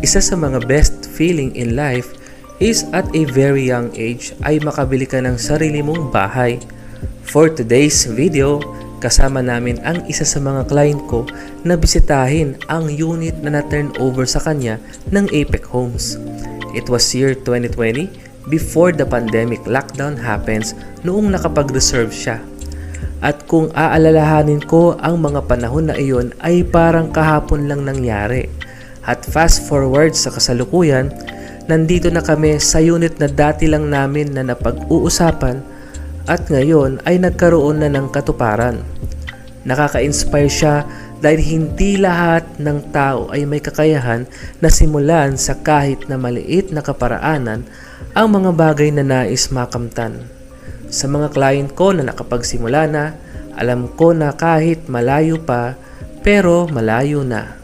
Isa sa mga best feeling in life is at a very young age ay makabili ka ng sarili mong bahay. For today's video, kasama namin ang isa sa mga client ko na bisitahin ang unit na na-turn over sa kanya ng Apex Homes. It was year 2020 before the pandemic lockdown happens noong nakapag-reserve siya. At kung aalalahanin ko ang mga panahon na iyon ay parang kahapon lang nangyari. At fast forward sa kasalukuyan, nandito na kami sa unit na dati lang namin na napag-uusapan at ngayon ay nagkaroon na ng katuparan. Nakaka-inspire siya dahil hindi lahat ng tao ay may kakayahan na simulan sa kahit na maliit na kaparaanan ang mga bagay na nais makamtan. Sa mga client ko na nakapagsimula na, alam ko na kahit malayo pa, pero malayo na.